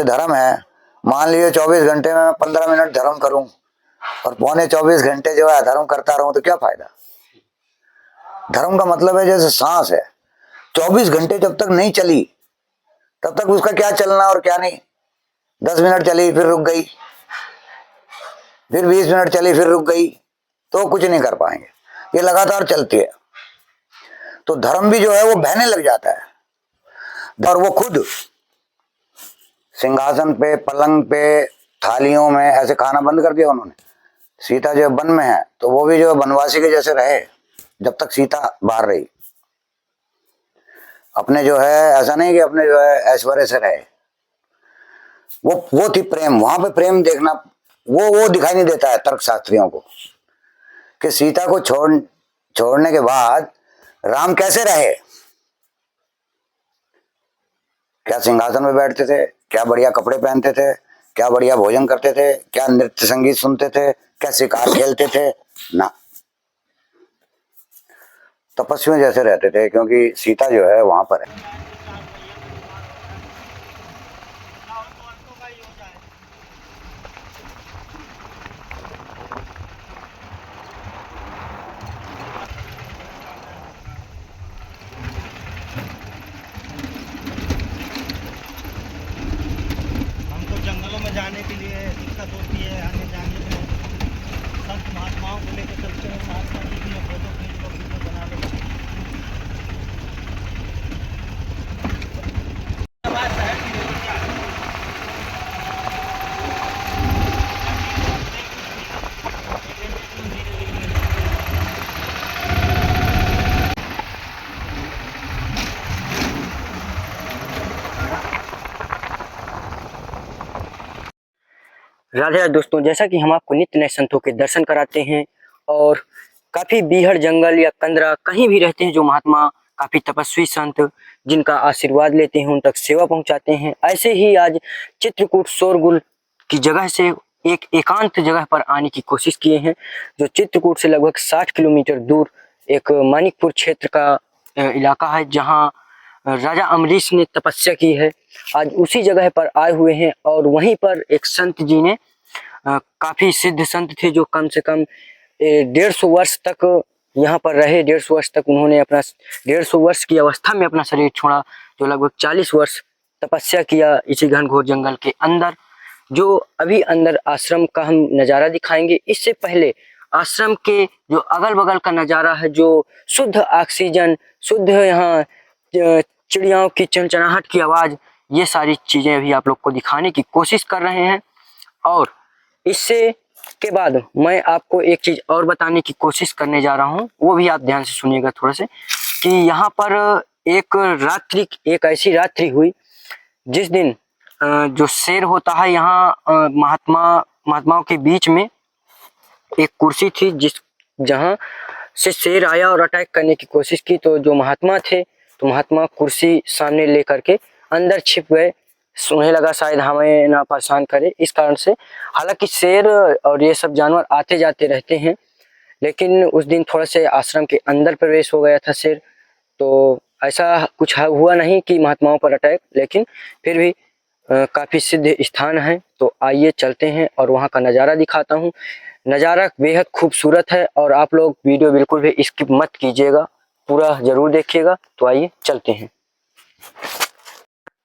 धर्म है, मान लीजिए 24 घंटे में 15 मिनट धर्म करूं और पौने 24 घंटे जो है अधर्म करता रहूं तो क्या फायदा। धर्म का मतलब है जैसे सांस है, 24 घंटे जब तक नहीं चली तब तक उसका क्या चलना और क्या नहीं। 10 मिनट चली फिर रुक गई, फिर 20 मिनट चली फिर रुक गई, तो कुछ नहीं कर पाएंगे। ये लगातार चलती है। तो धर्म भी जो है वो बहने लग जाता है और वो खुद सिंहासन पे, पलंग पे, थालियों में ऐसे खाना बंद कर दिया उन्होंने। सीता जो वन में है तो वो भी जो वनवासी के जैसे रहे जब तक सीता बाहर रही। अपने जो है ऐसा नहीं कि अपने जो है ऐश्वर्य से रहे। वो थी प्रेम। वहां पे प्रेम देखना वो दिखाई नहीं देता है तर्क शास्त्रियों को कि सीता को छोड़ने के बाद राम कैसे रहे। क्या सिंहासन में बैठते थे, क्या बढ़िया कपड़े पहनते थे, क्या बढ़िया भोजन करते थे, क्या नृत्य संगीत सुनते थे, क्या शिकार खेलते थे ना। तपस्वियों जैसे रहते थे, क्योंकि सीता जो है वहां पर है। जंगलों में जाने के लिए दिक्कत होती है, आने जाने में संत महात्माओं को लेकर चलते हैं, साथ में वीडियो फोटो खींच लो, वीडियो बना लो। राधे राधे दोस्तों, जैसा कि हम आपको नित्य नए संतों के दर्शन कराते हैं और काफ़ी बीहड़ जंगल या कंदरा कहीं भी रहते हैं जो महात्मा काफ़ी तपस्वी संत जिनका आशीर्वाद लेते हैं, उन तक सेवा पहुंचाते हैं। ऐसे ही आज चित्रकूट शोरगुल की जगह से एक एकांत जगह पर आने की कोशिश किए हैं, जो चित्रकूट से लगभग 60 किलोमीटर दूर एक मानिकपुर क्षेत्र का इलाका है, जहाँ राजा अम्बरीश ने तपस्या की है। आज उसी जगह पर आए हुए हैं और वहीं पर एक संत जी ने काफी सिद्ध संत थे जो कम से कम 150 वर्ष तक यहाँ पर रहे। 150 वर्ष तक उन्होंने अपना 150 वर्ष की अवस्था में अपना शरीर छोड़ा, जो लगभग 40 वर्ष तपस्या किया इसी घनघोर जंगल के अंदर। जो अभी अंदर आश्रम का हम नज़ारा दिखाएंगे, इससे पहले आश्रम के जो अगल बगल का नज़ारा है, जो शुद्ध ऑक्सीजन, शुद्ध यहाँ चिड़ियाओं की चहचहाहट की आवाज़, ये सारी चीज़ें अभी आप लोग को दिखाने की कोशिश कर रहे हैं। और इससे के बाद मैं आपको एक चीज़ और बताने की कोशिश करने जा रहा हूँ, वो भी आप ध्यान से सुनिएगा थोड़ा से, कि यहाँ पर एक ऐसी रात्रि हुई जिस दिन जो शेर होता है यहाँ महात्माओं के बीच में एक कुर्सी थी जहाँ से शेर आया और अटैक करने की कोशिश की। तो जो महात्मा थे, तो महात्मा कुर्सी सामने लेकर के अंदर छिप गए। उन्हें लगा शायद हमें ना परेशान करे, इस कारण से। हालांकि शेर और ये सब जानवर आते जाते रहते हैं, लेकिन उस दिन थोड़ा से आश्रम के अंदर प्रवेश हो गया था शेर। तो ऐसा कुछ हुआ नहीं कि महात्माओं पर अटैक, लेकिन फिर भी काफ़ी सिद्ध स्थान है। तो आइए चलते हैं और वहाँ का नज़ारा दिखाता हूँ। नज़ारा बेहद खूबसूरत है और आप लोग वीडियो बिल्कुल भी स्किप मत कीजिएगा, पूरा ज़रूर देखिएगा। तो आइए चलते हैं।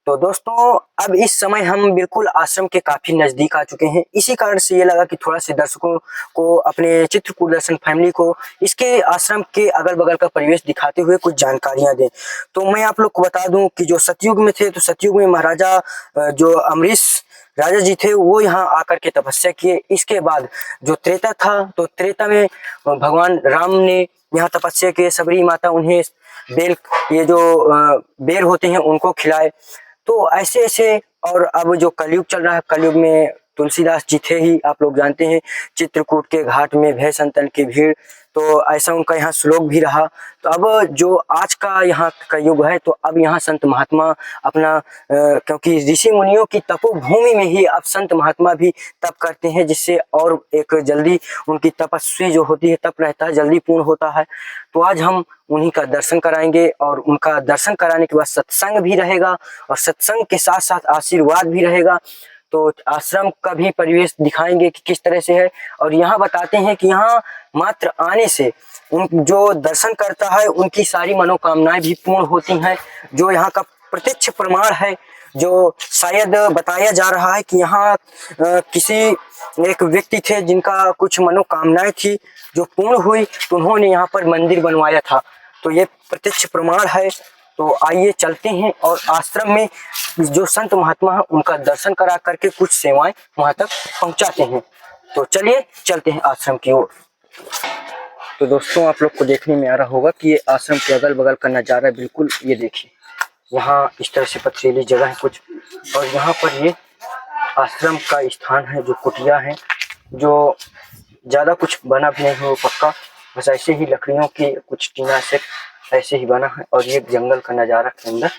तो दोस्तों, अब इस समय हम बिल्कुल आश्रम के काफ़ी नज़दीक आ चुके हैं। इसी कारण से ये लगा कि थोड़ा से दर्शकों को, अपने चित्रकूट दर्शन फैमिली को, इसके आश्रम के अगल बगल का परिवेश दिखाते हुए कुछ जानकारियां दें। तो मैं आप लोग को बता दूं कि जो सतयुग में थे, तो सतयुग में महाराजा जो अम्बरीश राजा जी थे, वो यहाँ आकर के तपस्या किए। इसके बाद जो त्रेता था, तो त्रेता में भगवान राम ने यहाँ तपस्या किए। सबरी माता उन्हें ये जो बेर होते हैं उनको खिलाए। तो ऐसे ऐसे, और अब जो कलयुग चल रहा है, कलयुग में तुलसीदास जी थे ही, आप लोग जानते हैं, चित्रकूट के घाट में भय संतन की भीड़, तो ऐसा उनका यहाँ श्लोक भी रहा। तो अब जो आज का यहाँ का युग है, तो अब यहाँ संत महात्मा अपना क्योंकि ऋषि मुनियों की तपोभूमि में ही अब संत महात्मा भी तप करते हैं, जिससे और एक जल्दी उनकी तपस्वी जो होती है, तप रहता है, जल्दी पूर्ण होता है। तो आज हम उन्हीं का दर्शन कराएंगे और उनका दर्शन कराने के बाद सत्संग भी रहेगा और सत्संग के साथ साथ आशीर्वाद भी रहेगा। तो आश्रम का भी परिवेश दिखाएंगे कि किस तरह से है। और यहाँ बताते हैं कि यहाँ मात्र आने से उन जो दर्शन करता है उनकी सारी मनोकामनाएं भी पूर्ण होती हैं, जो यहाँ का प्रत्यक्ष प्रमाण है। जो शायद बताया जा रहा है कि यहाँ किसी एक व्यक्ति थे जिनका कुछ मनोकामनाएं थी जो पूर्ण हुई, तो उन्होंने यहाँ पर मंदिर बनवाया था। तो ये प्रत्यक्ष प्रमाण है। तो आइए चलते हैं और आश्रम में जो संत महात्मा है उनका दर्शन करा करके कुछ सेवाएं वहां तक पहुंचाते हैं। तो चलिए चलते हैं आश्रम की ओर। तो दोस्तों आप लोग को देखने में आ रहा होगा कि ये आश्रम के अगल बगल का नज़ारा बिल्कुल ये देखिए, यहाँ इस तरह से पथरीली जगह है कुछ, और यहाँ पर ये आश्रम का स्थान है जो कुटिया है, जो ज़्यादा कुछ बना भी नहीं हो पक्का, बस ऐसे ही लकड़ियों की कुछ टीना से ऐसे ही बना है। और ये जंगल का नज़ारा के अंदर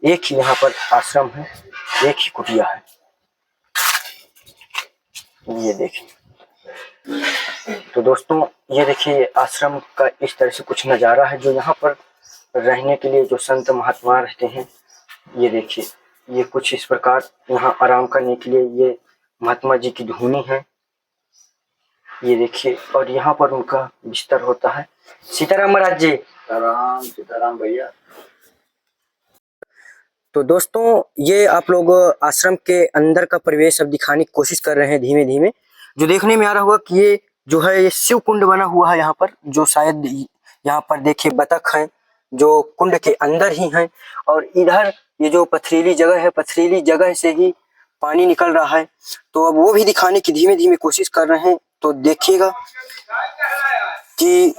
एक ही यहाँ पर आश्रम है, एक ही कुटिया है। ये देखिए। तो दोस्तों ये देखिए आश्रम का इस तरह से कुछ नज़ारा है, जो यहाँ पर रहने के लिए जो संत महात्मा रहते हैं। ये देखिए ये कुछ इस प्रकार यहाँ आराम करने के लिए ये महात्मा जी की धूनी है। ये देखिए और यहाँ पर उनका बिस्तर होता है। सीताराम महाराज जी। सीताराम सीताराम भैया। तो दोस्तों ये आप लोग आश्रम के अंदर का परिवेश अब दिखाने की कोशिश कर रहे हैं धीमे धीमे। जो देखने में आ रहा होगा कि ये जो है ये शिव कुंड बना हुआ है यहाँ पर, जो शायद यहाँ पर देखिए बतख हैं जो कुंड के अंदर ही हैं। और इधर ये जो पथरीली जगह है, पथरीली जगह से ही पानी निकल रहा है। तो अब वो भी दिखाने की धीमे धीमे कोशिश कर रहे हैं। तो देखिएगा कि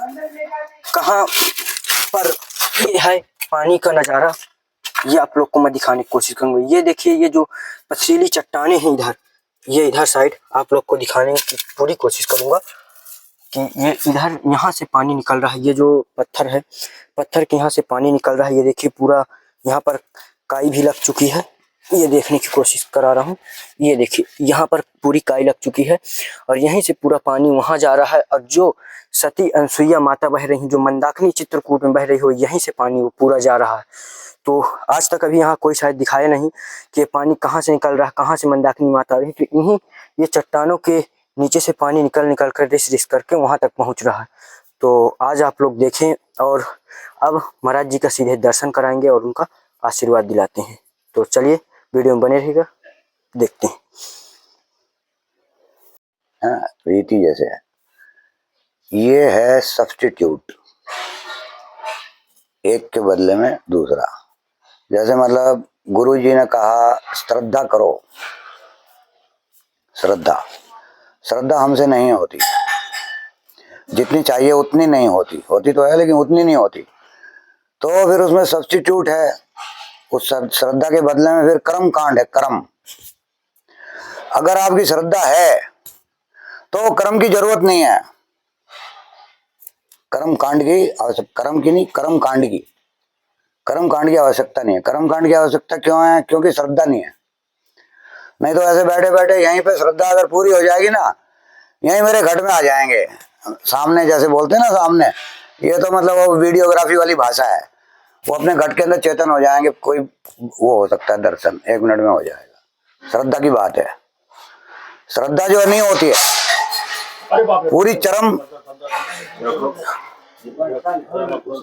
कहाँ पर ये है पानी का नज़ारा, ये आप लोग को मैं दिखाने की कोशिश करूंगा। ये देखिए ये जो पथरीली चट्टानें हैं इधर, ये इधर साइड आप लोग को दिखाने की पूरी कोशिश करूंगा कि ये इधर यहाँ से पानी निकल रहा है। ये जो पत्थर है, पत्थर के यहाँ से पानी निकल रहा है। ये देखिए पूरा यहाँ पर काई भी लग चुकी है, ये देखने की कोशिश करा रहा हूँ। ये देखिए यहाँ पर पूरी काई लग चुकी है और यहीं से पूरा पानी वहाँ जा रहा है। और जो सती अनसुईया माता बह रही, जो मंदाकिनी चित्रकूट में बह रही हो, यहीं से पानी वो पूरा जा रहा है। तो आज तक अभी यहाँ कोई शायद दिखाया नहीं कि पानी कहाँ से निकल रहा है, कहाँ से मंदाकिनी माता आ रही है। तो इन्हीं ये चट्टानों के नीचे से पानी निकल कर रिस करके वहाँ तक पहुँच रहा है। तो आज आप लोग देखें और अब महाराज जी का सीधे दर्शन कराएंगे और उनका आशीर्वाद दिलाते हैं। तो चलिए वीडियो में बने रहिएगा, देखते हैं। हाँ प्रीति जैसे है, ये है सब्स्टिट्यूट, एक के बदले में दूसरा। जैसे मतलब गुरु जी ने कहा श्रद्धा करो, श्रद्धा श्रद्धा हमसे नहीं होती, जितनी चाहिए उतनी नहीं होती, होती तो है लेकिन उतनी नहीं होती। तो फिर उसमें सब्स्टिट्यूट है, उस श्रद्धा के बदले में फिर कर्म कांड है, कर्म। अगर आपकी श्रद्धा है तो कर्म की जरूरत नहीं है, कर्म कांड की आवश्यकता, कर्म की नहीं, कर्म कांड की, कर्म कांड की आवश्यकता नहीं है। कर्म कांड की आवश्यकता क्यों है? क्योंकि श्रद्धा नहीं है। नहीं तो ऐसे बैठे बैठे यहीं पे श्रद्धा अगर पूरी हो जाएगी ना, यहीं मेरे घट में आ जाएंगे सामने, जैसे बोलते हैं ना सामने, ये तो मतलब वो वीडियोग्राफी वाली भाषा है। वो अपने घट के अंदर चेतन हो जाएंगे, कोई वो हो सकता है दर्शन 1 मिनट में हो जाएगा। श्रद्धा की बात है। श्रद्धा जो नहीं होती है पूरी चरम,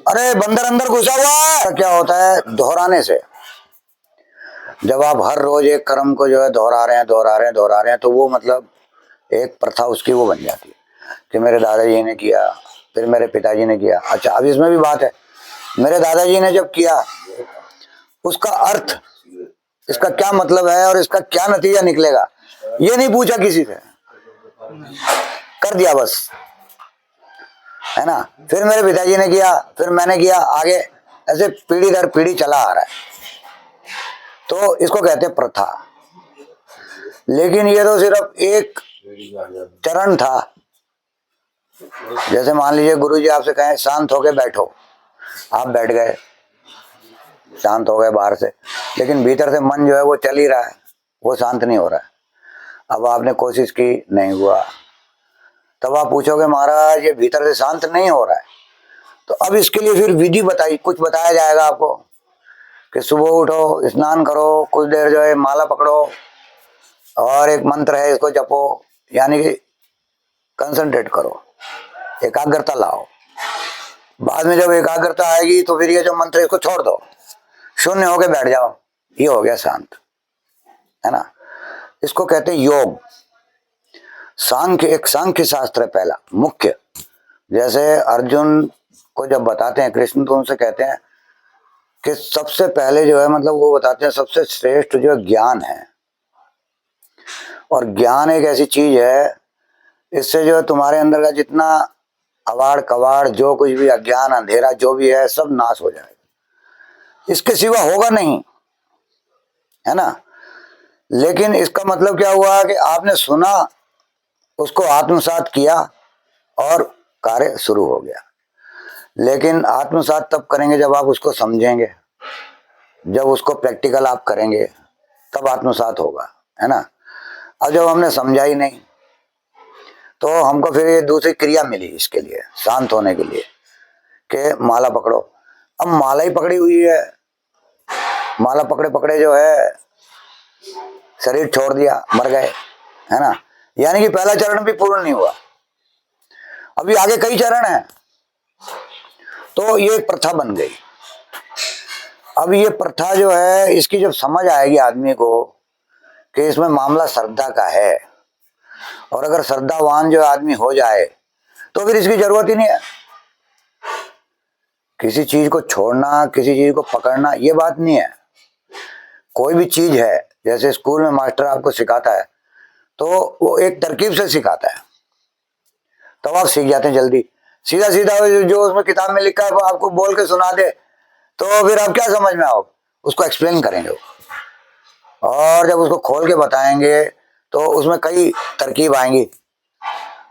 अरे बंदर अंदर घुसा हुआ है। क्या होता है दोहराने से, जब आप हर रोज एक कर्म को जो है दोहरा रहे हैं तो वो मतलब एक प्रथा उसकी वो बन जाती है कि मेरे दादाजी ने किया, फिर मेरे पिताजी ने किया। अच्छा अब इसमें भी बात है, मेरे दादाजी ने जब किया उसका अर्थ, इसका क्या मतलब है और इसका क्या नतीजा निकलेगा, ये नहीं पूछा किसी से, कर दिया बस, है ना। फिर मेरे पिताजी ने किया, फिर मैंने किया, आगे ऐसे पीढ़ी दर पीढ़ी चला आ रहा है। तो इसको कहते हैं प्रथा। लेकिन ये तो सिर्फ एक चरण था। जैसे मान लीजिए गुरुजी आपसे कहें शांत होके बैठो, आप बैठ गए, शांत हो गए बाहर से, लेकिन भीतर से मन जो है वो चल ही रहा है, वो शांत नहीं हो रहा है। अब आपने कोशिश की, नहीं हुआ, तब आप पूछोगे महाराज ये भीतर से शांत नहीं हो रहा है, तो अब इसके लिए फिर विधि बताई, कुछ बताया जाएगा आपको कि सुबह उठो, स्नान करो, कुछ देर जो है माला पकड़ो और एक मंत्र है इसको जपो, यानी कि कंसंट्रेट करो, एकाग्रता लाओ। बाद में जब एकाग्रता आएगी तो फिर ये जो मंत्र इसको छोड़ दो, शून्य होके बैठ जाओ, ये हो गया शांत, है ना। इसको कहते हैं योग। सांख्य, एक सांख्य शास्त्र है पहला मुख्य। जैसे अर्जुन को जब बताते हैं कृष्ण तो उनसे कहते हैं कि सबसे पहले जो है मतलब वो बताते हैं सबसे श्रेष्ठ जो ज्ञान है, और ज्ञान एक ऐसी चीज है इससे जो है तुम्हारे अंदर का जितना अवाड़ कवाड़ जो कुछ भी अज्ञान अंधेरा जो भी है सब नाश हो जाएगा, इसके सिवा होगा नहीं, है ना। लेकिन इसका मतलब क्या हुआ कि आपने सुना, उसको आत्मसात किया और कार्य शुरू हो गया। लेकिन आत्मसात तब करेंगे जब आप उसको समझेंगे, जब उसको प्रैक्टिकल आप करेंगे तब आत्मसात होगा, है ना। अब जब हमने समझा ही नहीं तो हमको फिर ये दूसरी क्रिया मिली इसके लिए शांत होने के लिए कि माला पकड़ो। अब माला ही पकड़ी हुई है, माला पकड़े पकड़े जो है शरीर छोड़ दिया, मर गए, है ना। यानी कि पहला चरण भी पूर्ण नहीं हुआ, अभी आगे कई चरण हैं। तो ये एक प्रथा बन गई। अब ये प्रथा जो है इसकी जब समझ आएगी आदमी को कि इसमें मामला श्रद्धा का है, और अगर श्रद्धावान जो आदमी हो जाए तो फिर इसकी जरूरत ही नहीं है। किसी चीज को छोड़ना, किसी चीज को पकड़ना, ये बात नहीं है। कोई भी चीज है, जैसे स्कूल में मास्टर आपको सिखाता है तो वो एक तरकीब से सिखाता है, तब आप सीख जाते हैं जल्दी। सीधा सीधा जो उसमें किताब में लिखा है वो आपको बोल के सुना दे तो फिर आप क्या समझ में आओ, उसको एक्सप्लेन करेंगे और जब उसको खोल के बताएंगे तो उसमें कई तरकीब आएंगी,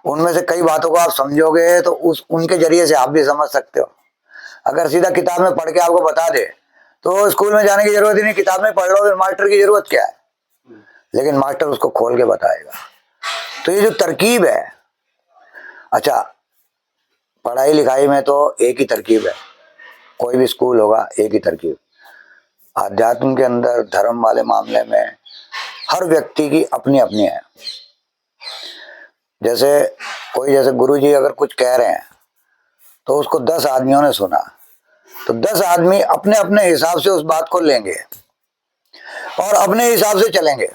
उनमें से कई बातों को आप समझोगे तो उनके जरिए से आप भी समझ सकते हो। अगर सीधा किताब में पढ़ के आपको बता दे तो स्कूल में जाने की जरूरत ही नहीं, किताब में पढ़ लो, फिर मास्टर की जरूरत क्या है। लेकिन मास्टर उसको खोल के बताएगा। तो ये जो तरकीब है, अच्छा पढ़ाई लिखाई में तो एक ही तरकीब है, कोई भी स्कूल होगा एक ही तरकीब। आध्यात्म के अंदर, धर्म वाले मामले में हर व्यक्ति की अपनी अपनी है। जैसे कोई, जैसे गुरुजी अगर कुछ कह रहे हैं तो उसको 10 आदमियों ने सुना, तो 10 आदमी अपने अपने हिसाब से उस बात को लेंगे और अपने हिसाब से चलेंगे।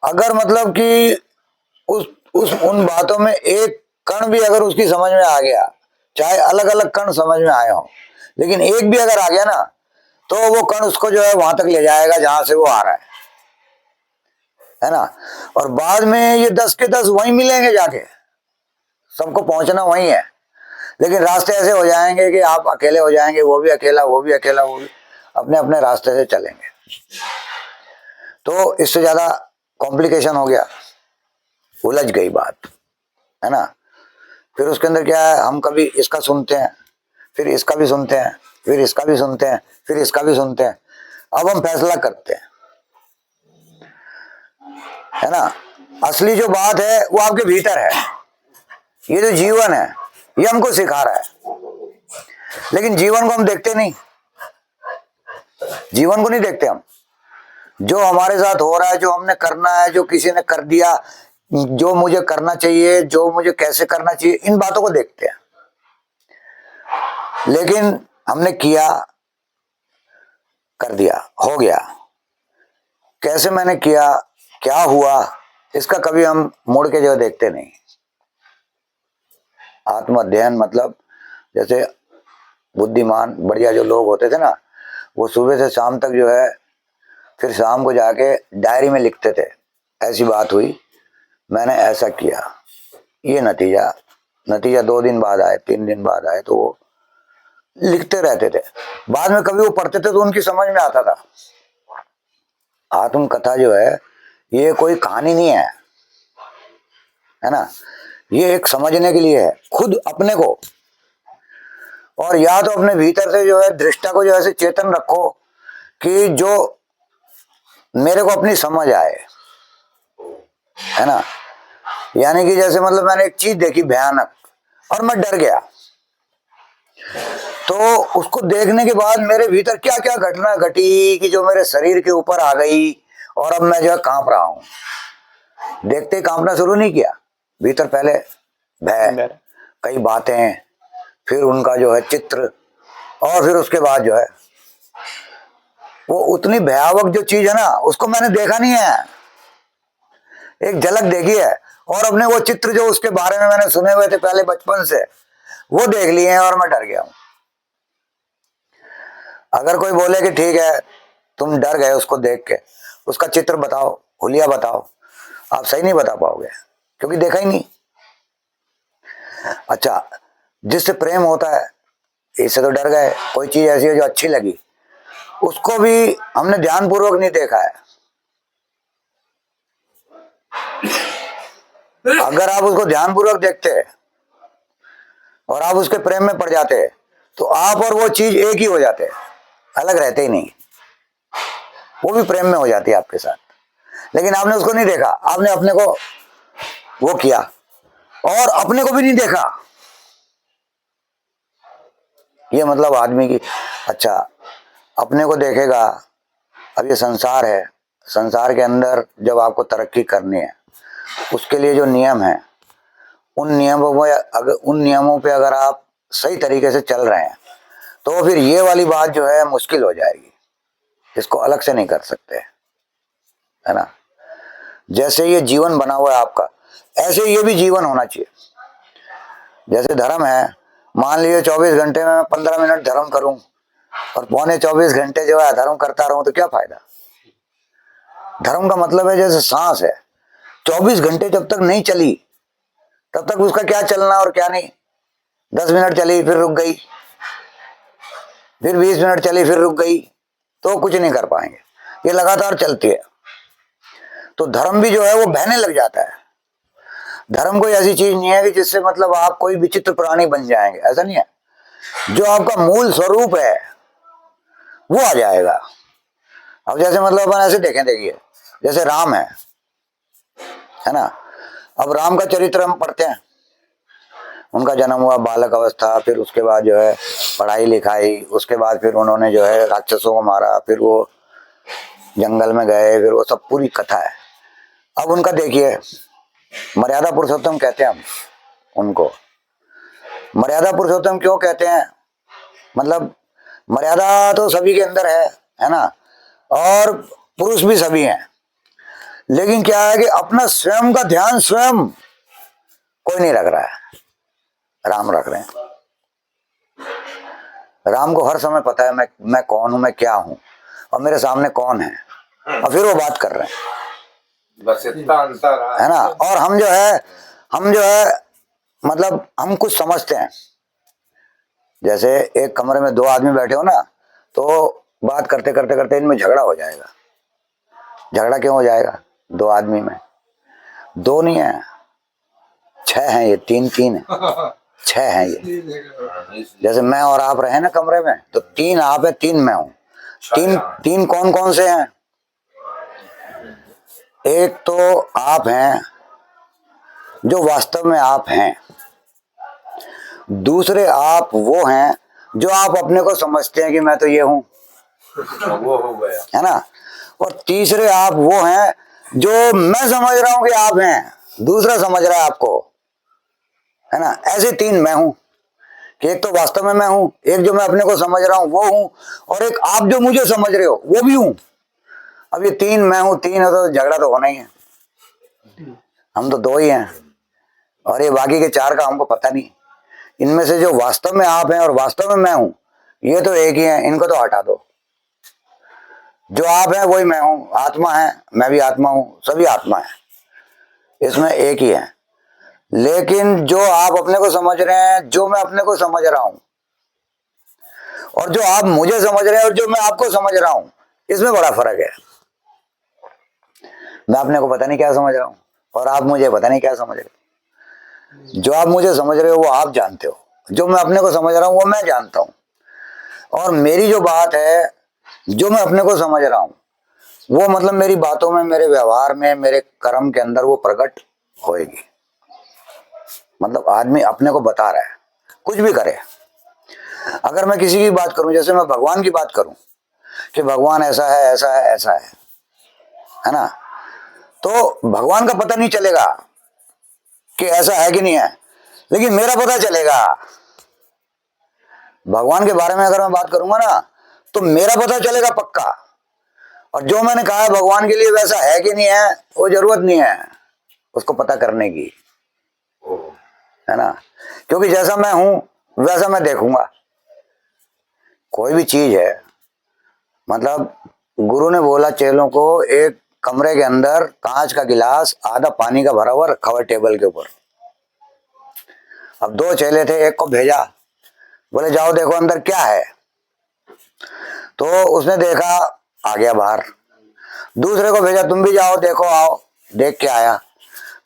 अगर मतलब कि उन बातों में एक कण भी अगर उसकी समझ में आ गया, चाहे अलग अलग कण समझ में आए हो, लेकिन एक भी अगर आ गया ना तो वो कण उसको जो है वहां तक ले जाएगा जहां से वो आ रहा है ना। और बाद में ये 10 के 10 वहीं मिलेंगे जाके, सबको पहुंचना वहीं है। लेकिन रास्ते ऐसे हो जाएंगे कि आप अकेले हो जाएंगे, वो भी अकेला, वो भी अकेला, वो भी अपने अपने रास्ते से चलेंगे। तो इससे ज्यादा कॉम्प्लिकेशन हो गया, उलझ गई बात, है ना। फिर उसके अंदर क्या है, हम कभी इसका सुनते हैं, फिर इसका भी सुनते हैं, फिर इसका भी सुनते हैं, फिर इसका भी सुनते हैं। अब हम फैसला करते हैं, है ना। असली जो बात है वो आपके भीतर है। ये जो जीवन है ये हमको सिखा रहा है, लेकिन जीवन को हम देखते नहीं, जीवन को नहीं देखते हम। जो हमारे साथ हो रहा है, जो हमने करना है, जो किसी ने कर दिया, जो मुझे करना चाहिए, जो मुझे कैसे करना चाहिए, इन बातों को देखते हैं। लेकिन हमने किया, कर दिया, हो गया, कैसे मैंने किया, क्या हुआ, इसका कभी हम मुड़ के जो देखते नहीं। आत्म अध्ययन मतलब, जैसे बुद्धिमान बढ़िया जो लोग होते थे ना, वो सुबह से शाम तक जो है फिर शाम को जाके डायरी में लिखते थे, ऐसी बात हुई, मैंने ऐसा किया, ये नतीजा 2 दिन बाद आए, 3 दिन बाद आए, तो वो लिखते रहते थे। बाद में कभी वो पढ़ते थे तो उनकी समझ में आता था। आत्म कथा जो है ये कोई कहानी नहीं है ना। ये एक समझने के लिए है, खुद अपने को, और या तो अपने भीतर से जो है दृष्टा को जो ऐसे चेतन रखो कि जो मेरे को अपनी समझ आए, है ना। यानी कि जैसे मतलब मैंने एक चीज देखी भयानक और मैं डर गया, तो उसको देखने के बाद मेरे भीतर क्या क्या घटना घटी कि जो मेरे शरीर के ऊपर आ गई, और अब मैं जो है कांप रहा हूं। देखते ही कांपना शुरू नहीं किया, भीतर पहले भय, कई बातें, फिर उनका जो है चित्र, और फिर उसके बाद जो है वो उतनी भयावक जो चीज है ना, उसको मैंने देखा नहीं है, एक झलक देखी है, और अपने वो चित्र जो उसके बारे में मैंने सुने हुए थे पहले बचपन से, वो देख लिए हैं, और मैं डर गया हूं। अगर कोई बोले कि ठीक है तुम डर गए उसको देख के, उसका चित्र बताओ, हुलिया बताओ, आप सही नहीं बता पाओगे, क्योंकि देखा ही नहीं। अच्छा, जिससे प्रेम होता है इससे तो डर गए, कोई चीज ऐसी है जो अच्छी लगी, उसको भी हमने ध्यानपूर्वक नहीं देखा है। अगर आप उसको ध्यानपूर्वक देखते और आप उसके प्रेम में पड़ जाते, तो आप और वो चीज एक ही हो जाते, अलग रहते ही नहीं, वो भी प्रेम में हो जाती है आपके साथ। लेकिन आपने उसको नहीं देखा, आपने अपने को वो किया और अपने को भी नहीं देखा। ये मतलब आदमी की, अच्छा अपने को देखेगा। अब ये संसार है, संसार के अंदर जब आपको तरक्की करनी है, उसके लिए जो नियम है, उन नियमों पे अगर आप सही तरीके से चल रहे हैं, तो फिर ये वाली बात जो है मुश्किल हो जाएगी, इसको अलग से नहीं कर सकते, है ना। जैसे ये जीवन बना हुआ है आपका, ऐसे ये भी जीवन होना चाहिए। जैसे धर्म है, मान लीजिए 24 घंटे में 15 मिनट धर्म करूं और पौने 24 घंटे जो है अधर्म करता रहूं, तो क्या फायदा। धर्म का मतलब है जैसे सांस है, 24 घंटे जब तक नहीं चली तब तक उसका क्या चलना और क्या नहीं। 10 मिनट चली फिर रुक गई, फिर 20 मिनट चली फिर रुक गई, तो कुछ नहीं कर पाएंगे, ये लगातार चलती है। तो धर्म भी जो है वो बहने लग जाता है। धर्म कोई ऐसी चीज नहीं है कि जिससे मतलब आप कोई विचित्र प्राणी बन जाएंगे, ऐसा नहीं है। जो आपका मूल स्वरूप है वो आ जाएगा। अब जैसे मतलब अपन ऐसे देखें, देखिए जैसे राम है ना। अब राम का चरित्र हम पढ़ते हैं, उनका जन्म हुआ बालक अवस्था, फिर उसके बाद जो है पढ़ाई लिखाई, उसके बाद फिर उन्होंने जो है राक्षसों को मारा, फिर वो जंगल में गए, फिर वो सब पूरी कथा है। अब उनका देखिए, मर्यादा पुरुषोत्तम कहते हैं हम उनको। मर्यादा पुरुषोत्तम क्यों कहते हैं, मतलब मर्यादा तो सभी के अंदर है ना, और पुरुष भी सभी हैं, लेकिन क्या है कि अपना स्वयं का ध्यान स्वयं कोई नहीं रख रहा है, राम रख रहे हैं। राम को हर समय पता है मैं कौन हूं, मैं क्या हूं, और मेरे सामने कौन है, और फिर वो बात कर रहे हैं, बस इतना अंतर है ना। और हम जो है मतलब हम कुछ समझते हैं। जैसे एक कमरे में 2 आदमी बैठे हो ना, तो बात करते करते करते इनमें झगड़ा हो जाएगा। झगड़ा क्यों हो जाएगा, 2 आदमी में 2 नहीं है, 6 हैं, ये 3 है, 6 हैं ये। जैसे मैं और आप रहे ना कमरे में, तो 3 आप है, 3 मैं हूं। 3 कौन कौन से हैं, एक तो आप हैं जो वास्तव में आप हैं, दूसरे आप वो हैं जो आप अपने को समझते हैं कि मैं तो ये हूं, वो हो गया, है ना। और तीसरे आप वो हैं जो मैं समझ रहा हूं कि आप हैं, दूसरा समझ रहा है आपको, है ना। ऐसे 3 मैं हूं, कि एक तो वास्तव में मैं हूं, एक जो मैं अपने को समझ रहा हूं वो हूं, और एक आप जो मुझे समझ रहे हो वो भी हूं। अब ये 3 मैं हूं, 3 है, तो झगड़ा तो होना ही है। हम तो 2 ही हैं, और ये बाकी के 4 का हमको पता नहीं। इनमें से जो वास्तव में आप हैं और वास्तव में मैं हूं, ये तो एक ही है, इनको तो हटा दो। जो आप हैं वही मैं हूं, आत्मा है, मैं भी आत्मा हूं, सभी आत्मा है, इसमें एक ही है। लेकिन जो आप अपने को समझ रहे हैं, जो मैं अपने को समझ रहा हूं, और जो आप मुझे समझ रहे हैं और जो मैं आपको समझ रहा हूं, इसमें बड़ा फर्क है। मैं अपने को पता नहीं क्या समझ रहा हूं, और आप मुझे पता नहीं क्या समझ रहे हो। जो आप मुझे समझ रहे हो वो आप जानते हो, जो मैं अपने को समझ रहा हूं वो मैं जानता हूं। और मेरी जो बात है, जो मैं अपने को समझ रहा हूं, वो मतलब मेरी बातों में, मेरे व्यवहार में, मेरे कर्म के अंदर वो प्रकट होएगी। मतलब आदमी अपने को बता रहा है, कुछ भी करे। अगर मैं किसी की बात करूं, जैसे मैं भगवान की बात करूं कि भगवान ऐसा है ऐसा है ऐसा है ना, तो भगवान का पता नहीं चलेगा कि ऐसा है कि नहीं है, लेकिन मेरा पता चलेगा। भगवान के बारे में अगर मैं बात करूंगा ना, तो मेरा पता चलेगा पक्का। और जो मैंने कहा है भगवान के लिए वैसा है कि नहीं है, वो जरूरत नहीं है उसको पता करने की, है ना। क्योंकि जैसा मैं हूं वैसा मैं देखूंगा। कोई भी चीज है, मतलब गुरु ने बोला चेलों को, एक कमरे के अंदर कांच का गिलास आधा पानी का भरा हुआ रखा हुआ टेबल के ऊपर। अब दो चेले थे, एक को भेजा, बोले जाओ देखो अंदर क्या है। तो उसने देखा, आ गया बाहर। दूसरे को भेजा, तुम भी जाओ देखो, आओ। देख के आया।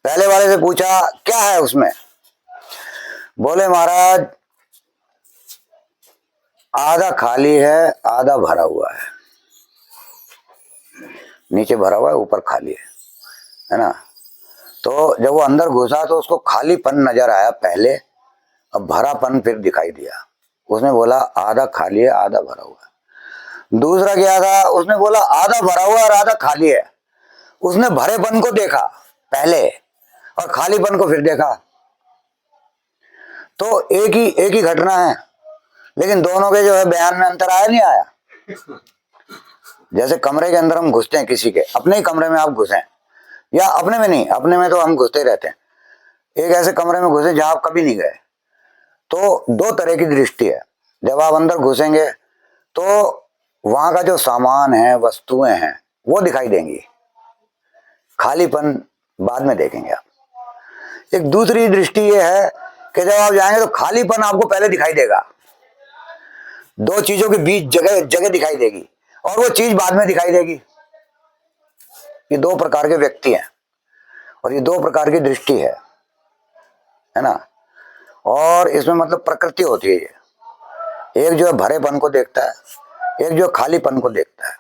पहले वाले से पूछा क्या है उसमें, बोले महाराज आधा खाली है आधा भरा हुआ है, नीचे भरा हुआ है ऊपर खाली है ना। तो जब वो अंदर घुसा तो उसको खालीपन नजर आया पहले, अब भरापन फिर दिखाई दिया। उसने बोला आधा खाली है आधा भरा हुआ है। दूसरा क्या था, उसने बोला आधा भरा हुआ और आधा खाली है। उसने भरेपन को देखा पहले और खालीपन को फिर देखा। तो एक ही घटना है, लेकिन दोनों के जो है बयान में अंतर आया नहीं आया। जैसे कमरे के अंदर हम घुसते हैं, किसी के अपने ही कमरे में आप घुसे, या अपने में नहीं, अपने में तो हम घुसते रहते हैं, एक ऐसे कमरे में घुसे जहां आप कभी नहीं गए, तो दो तरह की दृष्टि है। जब आप अंदर घुसेंगे तो वहां का जो सामान है, वस्तुएं हैं, वो दिखाई देंगी, खालीपन बाद में देखेंगे आप। एक दूसरी दृष्टि ये है कि जब आप जाएंगे तो खालीपन आपको पहले दिखाई देगा, दो चीजों के बीच जगह जगह दिखाई देगी, और वो चीज बाद में दिखाई देगी। ये दो प्रकार के व्यक्ति हैं और ये दो प्रकार की दृष्टि है ना। और इसमें मतलब प्रकृति होती है ये, एक जो है भरेपन को देखता है, एक जो खालीपन को देखता है।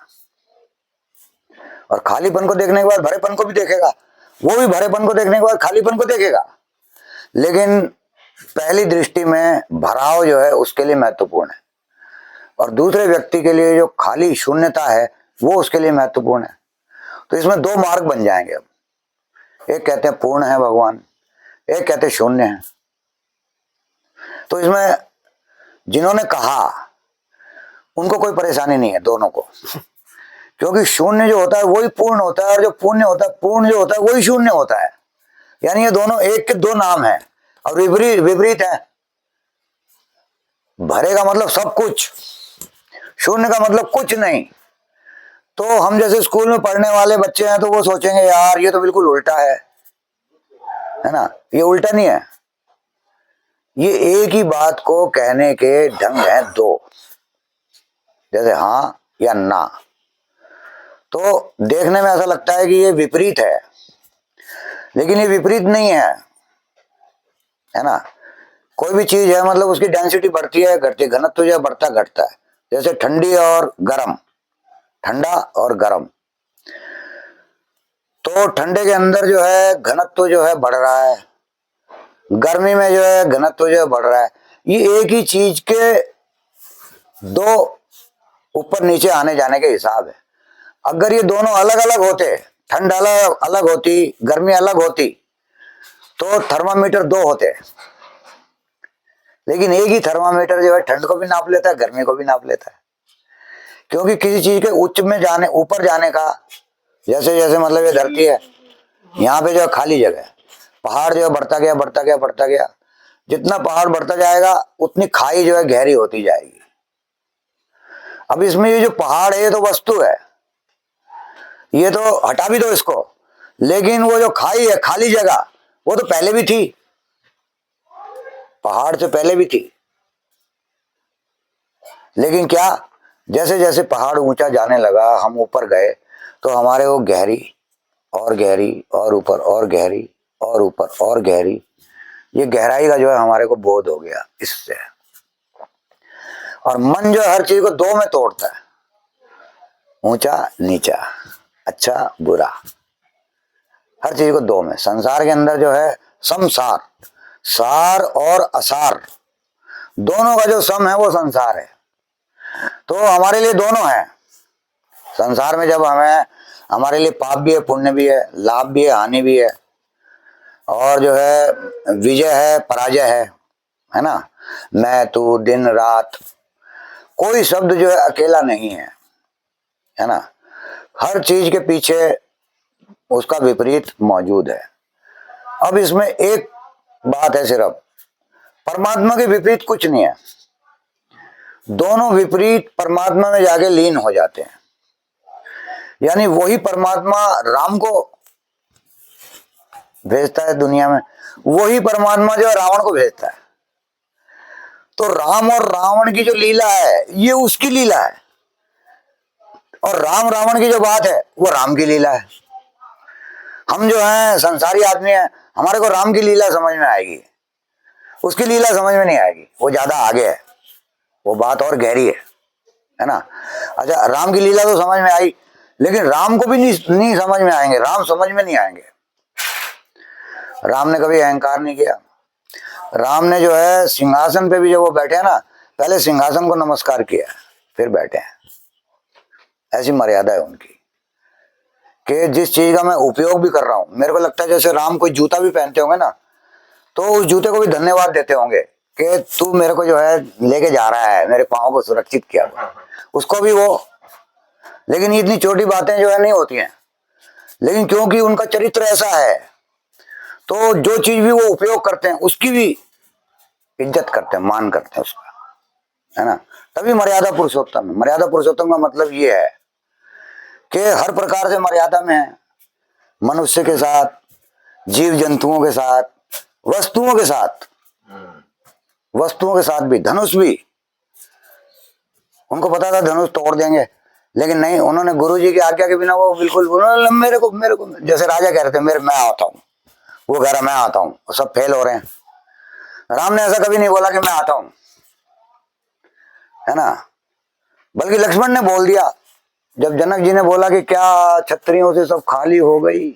और खालीपन को देखने के बाद भरेपन को भी देखेगा, वो भी भरेपन को देखने के बाद खालीपन को देखेगा। लेकिन पहली दृष्टि में भराव जो है उसके लिए महत्वपूर्ण है, और दूसरे व्यक्ति के लिए जो खाली शून्यता है वो उसके लिए महत्वपूर्ण है। तो इसमें दो मार्ग बन जाएंगे। अब एक कहते हैं पूर्ण है भगवान, एक कहते हैं शून्य है। तो इसमें जिन्होंने कहा उनको कोई परेशानी नहीं है, दोनों को, क्योंकि शून्य जो होता है वही पूर्ण होता है, और जो पुण्य होता है, पूर्ण जो होता है वही शून्य होता है। यानी ये दोनों एक के दो नाम है और विपरीत विपरीत है। भरे का मतलब सब कुछ, शून्य का मतलब कुछ नहीं। तो हम जैसे स्कूल में पढ़ने वाले बच्चे हैं तो वो सोचेंगे यार ये तो बिल्कुल उल्टा है ना। ये उल्टा नहीं है, ये एक ही बात को कहने के ढंग हैं दो, जैसे हाँ या ना। तो देखने में ऐसा लगता है कि ये विपरीत है, लेकिन ये विपरीत नहीं है ना। कोई भी चीज है मतलब उसकी डेंसिटी बढ़ती है घटती है, घनत्व जो है बढ़ता घटता है। जैसे ठंडी और गर्म, ठंडा और गर्म, तो ठंडे के अंदर जो है घनत्व जो है बढ़ रहा है, गर्मी में जो है घनत्व जो है बढ़ रहा है। ये एक ही चीज के दो ऊपर नीचे आने जाने के हिसाब है। अगर ये दोनों अलग अलग होते, ठंड अलग अलग होती, गर्मी अलग होती, तो थर्मामीटर दो होते। लेकिन एक ही थर्मामीटर जो है ठंड को भी नाप लेता है, गर्मी को भी नाप लेता है। क्योंकि किसी चीज के उच्च में जाने, ऊपर जाने का, जैसे जैसे मतलब ये धरती है, यहाँ पे जो है खाली जगह है, पहाड़ जो है बढ़ता गया बढ़ता गया बढ़ता गया, जितना पहाड़ बढ़ता जाएगा उतनी खाई जो है गहरी होती जाएगी। अब इसमें ये जो पहाड़ है ये तो वस्तु है, ये तो हटा भी दो इसको, लेकिन वो जो खाई है, खाली जगह, वो तो पहले भी थी, पहाड़ से पहले भी थी। लेकिन क्या, जैसे जैसे पहाड़ ऊंचा जाने लगा, हम ऊपर गए, तो हमारे वो गहरी और गहरी और ऊपर और गहरी और ऊपर और गहरी, ये गहराई का जो है हमारे को बोध हो गया इससे। और मन जो हर चीज को दो में तोड़ता है, ऊंचा नीचा, अच्छा बुरा, हर चीज को दो में। संसार के अंदर जो है संसार, सार और असार दोनों का जो सम है वो संसार है। तो हमारे लिए दोनों है। संसार में जब हमें, हमारे लिए पाप भी है, पुण्य भी है, लाभ भी है, हानि भी है, और जो है विजय है, पराजय है ना। मैं तू, दिन रात, कोई शब्द जो है अकेला नहीं है ना। हर चीज के पीछे उसका विपरीत मौजूद है। अब इसमें एक बात है, सिर्फ परमात्मा के विपरीत कुछ नहीं है। दोनों विपरीत परमात्मा में जाके लीन हो जाते हैं। यानी वही परमात्मा राम को भेजता है दुनिया में, वही परमात्मा जो है रावण को भेजता है। तो राम और रावण की जो लीला है ये उसकी लीला है, और राम रावण की जो बात है वो राम की लीला है। हम जो हैं संसारी आदमी हैं, हमारे को राम की लीला समझ में आएगी, उसकी लीला समझ में नहीं आएगी, वो ज्यादा आगे है, वो बात और गहरी है ना। अच्छा, राम की लीला तो समझ में आई, लेकिन राम को भी नहीं समझ में आएंगे, राम समझ में नहीं आएंगे। राम ने कभी अहंकार नहीं किया। राम ने जो है सिंहासन पे भी जब वो बैठे ना, पहले सिंहासन को नमस्कार किया फिर बैठे हैं। ऐसी मर्यादा है उनकी कि जिस चीज का मैं उपयोग भी कर रहा हूं, मेरे को लगता है जैसे राम कोई जूता भी पहनते होंगे ना, तो उस जूते को भी धन्यवाद देते होंगे कि तू मेरे को जो है लेके जा रहा है, मेरे पाँव को सुरक्षित किया उसको भी वो। लेकिन इतनी छोटी बातें जो है नहीं होती हैं, लेकिन क्योंकि उनका चरित्र ऐसा है तो जो चीज भी वो उपयोग करते हैं उसकी भी इज्जत करते हैं, मान करते हैं उसका, है ना। तभी मर्यादा पुरुषोत्तम है। मर्यादा पुरुषोत्तम का मतलब ये है कि हर प्रकार से मर्यादा में है, मनुष्य के साथ, जीव जंतुओं के साथ, वस्तुओं के साथ, वस्तुओं के साथ भी। धनुष भी, उनको पता था धनुष तोड़ देंगे, लेकिन नहीं, उन्होंने गुरुजी की आज्ञा के बिना वो बिल्कुल मेरे को जैसे राजा कह रहे थे मैं आता हूं, वो कह रहा मैं आता हूं, सब फेल हो रहे हैं। राम ने ऐसा कभी नहीं बोला कि मैं आता हूं, है ना। बल्कि लक्ष्मण ने बोल दिया, जब जनक जी ने बोला कि क्या क्षत्रियों से सब खाली हो गई,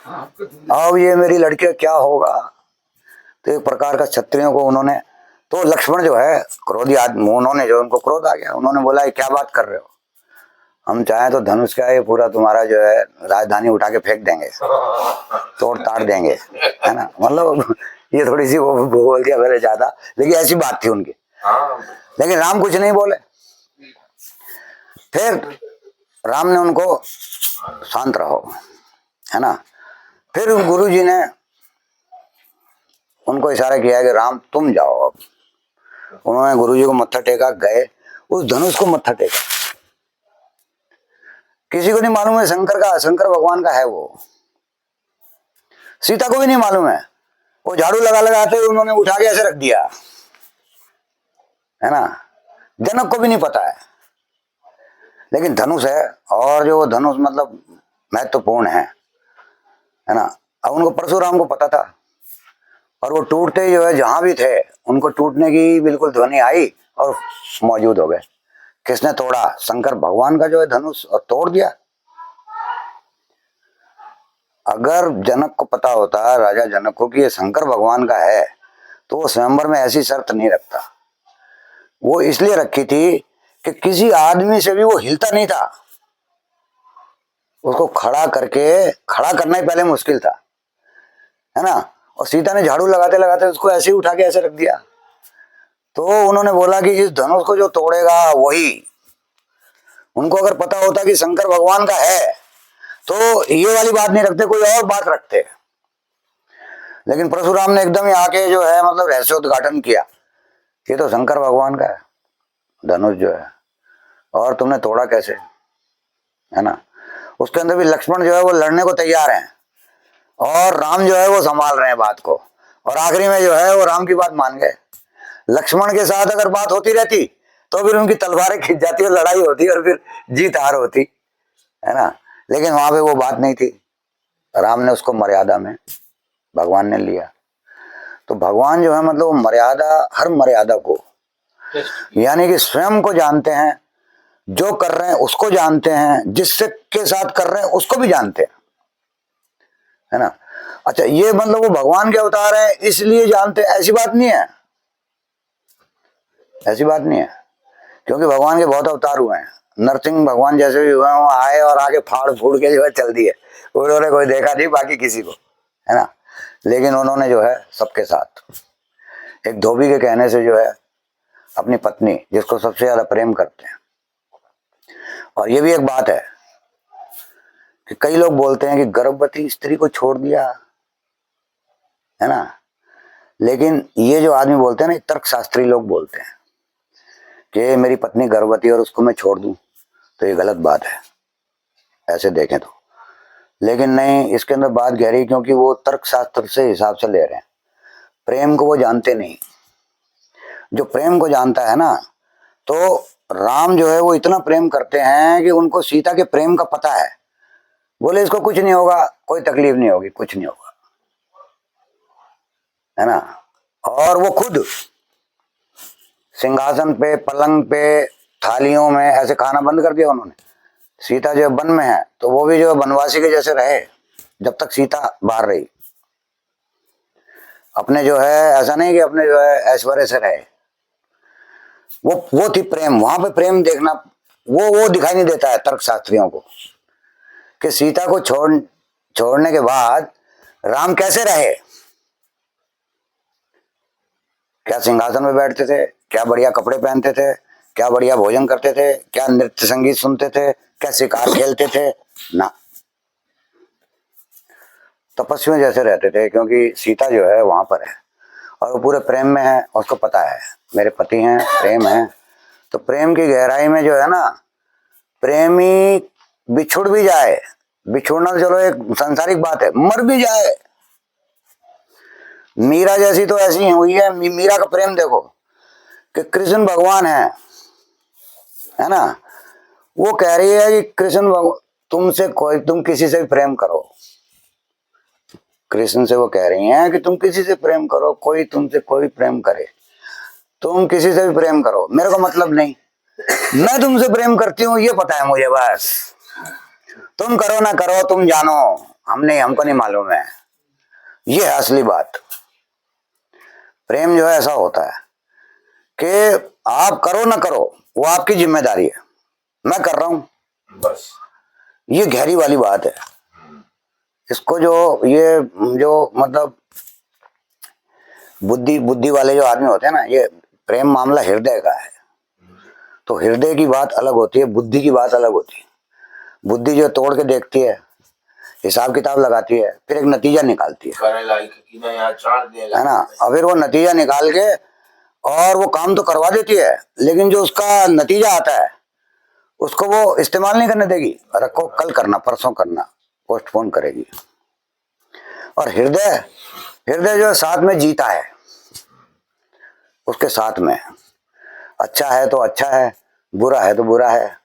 अब ये मेरी लड़की क्या होगा, तो एक प्रकार का क्षत्रियों को उन्होंने, तो लक्ष्मण जो है क्रोधी आदमी, उन्होंने जो, उनको क्रोध आ गया, उन्होंने बोला क्या बात कर रहे हो, हम चाहें तो धनुष का ये पूरा तुम्हारा जो है राजधानी उठा के फेंक देंगे, तोड़ ताड़ देंगे, है ना। मतलब ये थोड़ी सी वो बोल दिया मैंने ज्यादा, लेकिन ऐसी बात थी उनकी। लेकिन राम कुछ नहीं बोले। फिर राम ने उनको शांत रहो, है ना। फिर गुरु जी ने उनको इशारा किया कि राम तुम जाओ अब। उन्होंने गुरु जी को मत्था टेका, गए, उस धनुष को मत्था टेका। किसी को नहीं मालूम है शंकर भगवान का है वो, सीता को भी नहीं मालूम है। वो झाड़ू लगाते हुए उन्होंने उठा के ऐसे रख दिया, है ना। जनक को भी नहीं पता है, लेकिन धनुष है, और जो धनुष मतलब महत्वपूर्ण है ना। अब उनको परशुराम को पता था, और वो टूटते जो है जहां भी थे उनको टूटने की बिल्कुल ध्वनि आई और मौजूद हो गए। किसने तोड़ा? शंकर भगवान का जो है धनुष, और तोड़ दिया। अगर जनक को पता होता, राजा जनक को, कि ये शंकर भगवान का है, तो वो स्वयंवर में ऐसी शर्त नहीं रखता। वो इसलिए रखी थी कि किसी आदमी से भी वो हिलता नहीं था, उसको खड़ा करना ही पहले मुश्किल था, है ना। और सीता ने झाड़ू लगाते लगाते उसको ऐसे ही उठा के ऐसे रख दिया। तो उन्होंने बोला कि इस धनुष को जो तोड़ेगा वही। उनको अगर पता होता कि शंकर भगवान का है तो ये वाली बात नहीं रखते, कोई और बात रखते। लेकिन परशुराम ने एकदम ही आके जो है मतलब रहस्योद्घाटन किया, ये तो शंकर भगवान का है धनुष जो है, और तुमने तोड़ा कैसे, है ना। उसके अंदर भी लक्ष्मण जो है वो लड़ने को तैयार हैं, और राम जो है वो संभाल रहे हैं बात को, और आखिरी में जो है वो राम की बात मान गए। लक्ष्मण के साथ अगर बात होती रहती तो फिर उनकी तलवारें खिंच जाती और लड़ाई होती और फिर जीत हार होती, है ना। लेकिन वहां पे वो बात नहीं थी, राम ने उसको मर्यादा में भगवान ने लिया। तो भगवान जो है मतलब वो मर्यादा, हर मर्यादा को, यानी कि स्वयं को जानते हैं, जो कर रहे हैं उसको जानते हैं, जिससे के साथ कर रहे हैं उसको भी जानते हैं, है ना। अच्छा, ये मतलब वो भगवान के अवतार है इसलिए जानते, ऐसी बात नहीं है। ऐसी बात नहीं है, क्योंकि भगवान के बहुत अवतार हुए हैं। नरसिंह भगवान जैसे भी हुए हैं, वो आए और आगे फाड़ फूड़ के जो है चल दिए, उन्होंने कोई देखा नहीं बाकी किसी को, है ना। लेकिन उन्होंने जो है सबके साथ, एक धोबी के कहने से जो है अपनी पत्नी जिसको सबसे ज्यादा प्रेम करते हैं। और ये भी एक बात है कि कई लोग बोलते हैं कि गर्भवती स्त्री को छोड़ दिया, है ना, लेकिन ये जो आदमी बोलते हैं ना, तर्कशास्त्री लोग बोलते हैं कि मेरी पत्नी गर्भवती और उसको मैं छोड़ दूं, तो ये गलत बात है ऐसे देखें तो। लेकिन नहीं, इसके अंदर बात गहरी, क्योंकि वो तर्कशास्त्र से हिसाब से ले रहे हैं, प्रेम को वो जानते नहीं। जो प्रेम को जानता है ना, तो राम जो है वो इतना प्रेम करते हैं कि उनको सीता के प्रेम का पता है। बोले इसको कुछ नहीं होगा, कोई तकलीफ नहीं होगी, कुछ नहीं होगा, है ना। और वो खुद सिंहासन पे, पलंग पे, थालियों में ऐसे खाना बंद कर दिया उन्होंने। सीता जो वन में है तो वो भी जो है वनवासी के जैसे रहे जब तक सीता बाहर रही। अपने जो है ऐसा नहीं कि अपने जो है ऐश्वर्य से रहे, वो थी प्रेम। वहां पे प्रेम देखना वो दिखाई नहीं देता है तर्कशास्त्रियों को, कि सीता को छोड़ने के बाद राम कैसे रहे, क्या सिंहासन में बैठते थे, क्या बढ़िया कपड़े पहनते थे, क्या बढ़िया भोजन करते थे, क्या नृत्य संगीत सुनते थे, क्या शिकार खेलते थे ना, तपस्वियों जैसे रहते थे। क्योंकि सीता जो है वहां पर है और वो पूरे प्रेम में है, उसको पता है मेरे पति हैं, प्रेम है। तो प्रेम की गहराई में जो है ना, प्रेमी बिछुड़ भी जाए, बिछुड़ना तो चलो एक सांसारिक बात है, मर भी जाए। मीरा जैसी तो ऐसी हुई है, मीरा का प्रेम देखो कि कृष्ण भगवान है ना, वो कह रही है कि कृष्ण भगवान तुम किसी से भी प्रेम करो, कृष्ण से वो कह रही हैं कि तुम किसी से प्रेम करो, कोई तुमसे कोई प्रेम करे, तुम किसी से भी प्रेम करो, मेरे को मतलब नहीं, मैं तुमसे प्रेम करती हूँ ये पता है मुझे, बस तुम करो ना करो, तुम जानो, हमको नहीं मालूम है। ये है असली बात। प्रेम जो है ऐसा होता है कि आप करो ना करो वो आपकी जिम्मेदारी है, मैं कर रहा हूं बस। ये गहरी वाली बात है। इसको ये जो मतलब बुद्धि वाले जो आदमी होते हैं ना, ये प्रेम मामला हृदय का है, तो हृदय की बात अलग होती है, बुद्धि की बात अलग होती है। बुद्धि जो तोड़ के देखती है, हिसाब किताब लगाती है, फिर एक नतीजा निकालती है ना, और फिर वो नतीजा निकाल के और वो काम तो करवा देती है, लेकिन जो उसका नतीजा आता है उसको वो इस्तेमाल नहीं करने देगी, रखो कल करना, परसों करना, पोस्टपोन करेगी। और हृदय जो साथ में जीता है, उसके साथ में अच्छा है तो अच्छा है, बुरा है तो बुरा है,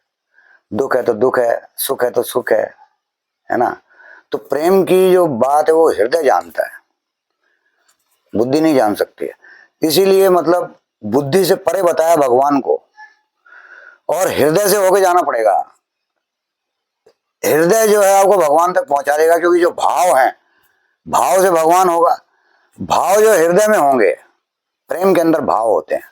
दुख है तो दुख है, सुख है तो सुख है ना। तो प्रेम की जो बात है वो हृदय जानता है, बुद्धि नहीं जान सकती है। इसीलिए मतलब बुद्धि से परे बताया भगवान को, और हृदय से होके जाना पड़ेगा। हृदय जो है आपको भगवान तक पहुंचा देगा, क्योंकि जो भाव है, भाव से भगवान होगा। भाव जो हृदय में होंगे, प्रेम के अंदर भाव होते हैं।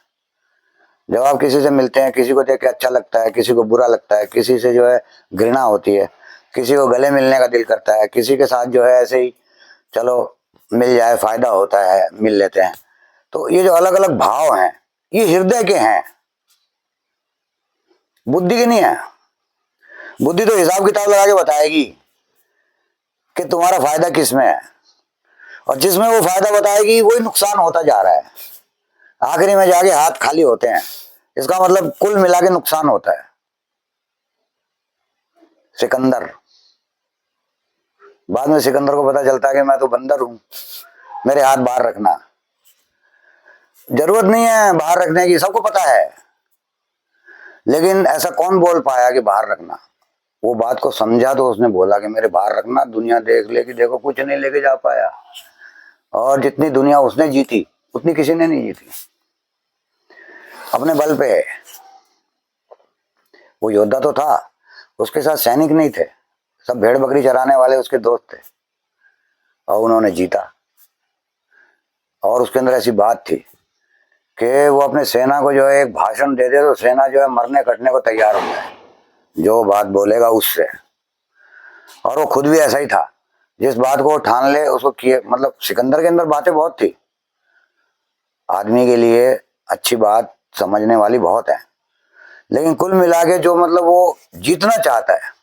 जब आप किसी से मिलते हैं, किसी को देख के अच्छा लगता है, किसी को बुरा लगता है, किसी से जो है घृणा होती है, किसी को गले मिलने का दिल करता है, किसी के साथ जो है ऐसे ही चलो मिल जाए, फायदा होता है, मिल लेते हैं। तो ये जो अलग अलग भाव हैं, ये हृदय के हैं, बुद्धि के नहीं है। बुद्धि तो हिसाब किताब लगा के बताएगी कि तुम्हारा फायदा किसमें है, और जिसमें वो फायदा बताएगी वही नुकसान होता जा रहा है। आखिरी में जाके हाथ खाली होते हैं, इसका मतलब कुल मिला के नुकसान होता है। सिकंदर, बाद में सिकंदर को पता चलता है कि मैं तो बंदर हूं, मेरे हाथ बाहर रखना, जरूरत नहीं है बाहर रखने की, सबको पता है। लेकिन ऐसा कौन बोल पाया कि बाहर रखना, वो बात को समझा तो उसने बोला कि मेरे बाहर रखना, दुनिया देख ले कि देखो कुछ नहीं लेके जा पाया। और जितनी दुनिया उसने जीती उतनी किसी ने नहीं जीती, अपने बल पे। वो योद्धा तो था, उसके साथ सैनिक नहीं थे, सब भेड़ बकरी चराने वाले उसके दोस्त थे, और उन्होंने जीता। और उसके अंदर ऐसी बात थी कि वो अपने सेना को जो है एक भाषण दे दे तो सेना जो है मरने कटने को तैयार हो जाए, जो बात बोलेगा उससे। और वो खुद भी ऐसा ही था, जिस बात को वो ठान ले उसको किए। मतलब सिकंदर के अंदर बातें बहुत थी, आदमी के लिए अच्छी बात समझने वाली बहुत है, लेकिन कुल मिला के जो मतलब वो जीतना चाहता है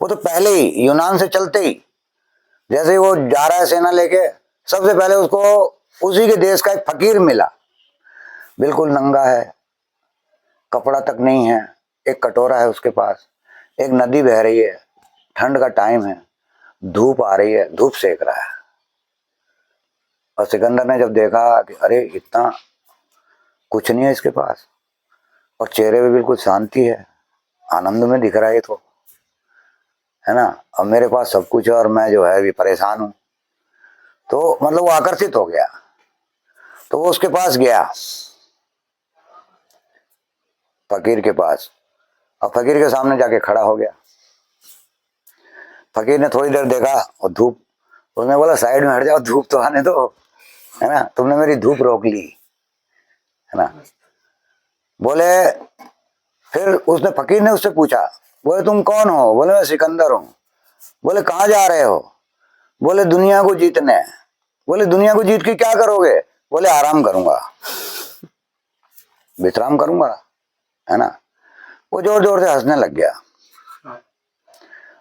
वो तो पहले ही यूनान से चलते ही जैसे ही वो जा रहा है सेना लेके, सबसे पहले उसको उसी के देश का एक फकीर मिला, बिल्कुल नंगा है, कपड़ा तक नहीं है, एक कटोरा है उसके पास, एक नदी बह रही है, ठंड का टाइम है, धूप आ रही है, धूप सेक रहा है। और सिकंदर ने जब देखा कि अरे इतना कुछ नहीं है इसके पास, और चेहरे पे बिल्कुल शांति है, आनंद में दिख रहा है तो, है ना, अब मेरे पास सब कुछ है और मैं जो है भी परेशान हूं, तो मतलब वो आकर्षित हो गया। तो वो उसके पास गया, फकीर के पास, और फकीर के सामने जाके खड़ा हो गया। फकीर ने थोड़ी देर देखा और धूप, उसने बोला साइड में हट जाओ, धूप तो आने दो, है ना, तुमने मेरी धूप रोक ली, है ना। बोले, फिर उसने फकीर ने उससे पूछा, बोले तुम कौन हो? बोले मैं सिकंदर हूं। बोले कहाँ जा रहे हो? बोले दुनिया को जीतने। बोले दुनिया को जीत के क्या करोगे? बोले आराम करूंगा, विश्राम करूंगा, है ना। वो जोर जोर से हंसने लग गया।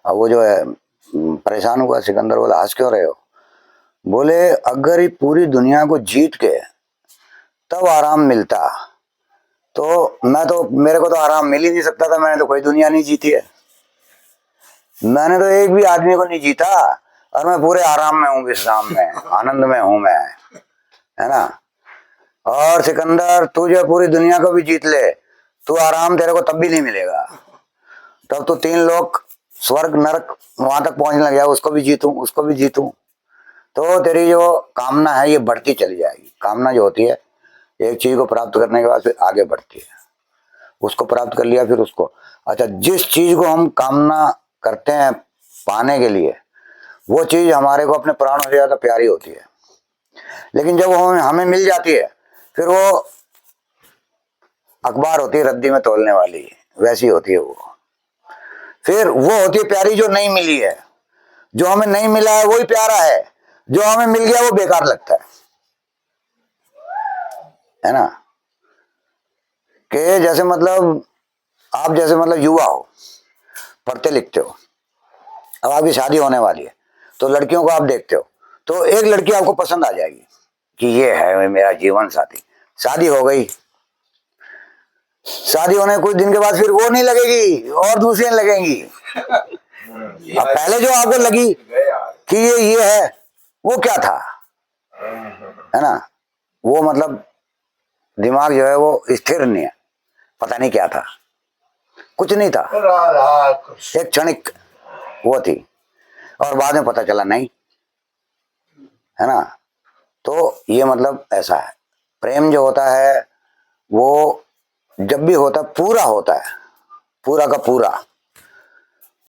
अब वो जो है परेशान हुआ। सिकंदर बोला हंस क्यों रहे हो? बोले अगर ये पूरी दुनिया को जीत के तब आराम मिलता तो मैं तो, मेरे को तो आराम मिल ही नहीं सकता था, मैंने तो कोई दुनिया नहीं जीती है, मैंने तो एक भी आदमी को नहीं जीता, और मैं पूरे आराम में हूँ, विश्राम में, आनंद में हूं मैं, है ना। और सिकंदर तू जो पूरी दुनिया को भी जीत ले, तू आराम तेरे को तब भी नहीं मिलेगा, तब तो 3 लोग स्वर्ग नरक वहां तक पहुंचने लग गया, उसको भी जीतूं उसको भी जीतूं, तो तेरी जो कामना है ये बढ़ती चली जाएगी। कामना जो होती है एक चीज को प्राप्त करने के बाद फिर आगे बढ़ती है, उसको प्राप्त कर लिया फिर उसको, अच्छा जिस चीज को हम कामना करते हैं पाने के लिए, वो चीज हमारे को अपने प्राणों से ज्यादा प्यारी होती है, लेकिन जब वो हमें मिल जाती है फिर वो अखबार होती है रद्दी में तोलने वाली, वैसी होती है वो। फिर वो होती है प्यारी जो नहीं मिली है, जो हमें नहीं मिला है वही प्यारा है, जो हमें मिल गया वो बेकार लगता है ना। कि जैसे मतलब आप जैसे मतलब युवा हो, पढ़ते लिखते हो, अब आपकी शादी होने वाली है, तो लड़कियों को आप देखते हो, तो एक लड़की आपको पसंद आ जाएगी कि ये है मेरा जीवन साथी। शादी हो गई, शादी होने कुछ दिन के बाद फिर वो नहीं लगेगी और दूसरी लगेंगी। अब पहले जो आपको लगी कि ये है, वो क्या था, है ना, वो मतलब दिमाग जो है वो स्थिर नहीं है, पता नहीं क्या था, कुछ नहीं था, एक क्षणिक वो थी, और बाद में पता चला नहीं, है ना। तो ये मतलब ऐसा है, प्रेम जो होता है वो जब भी होता है पूरा होता है, पूरा का पूरा,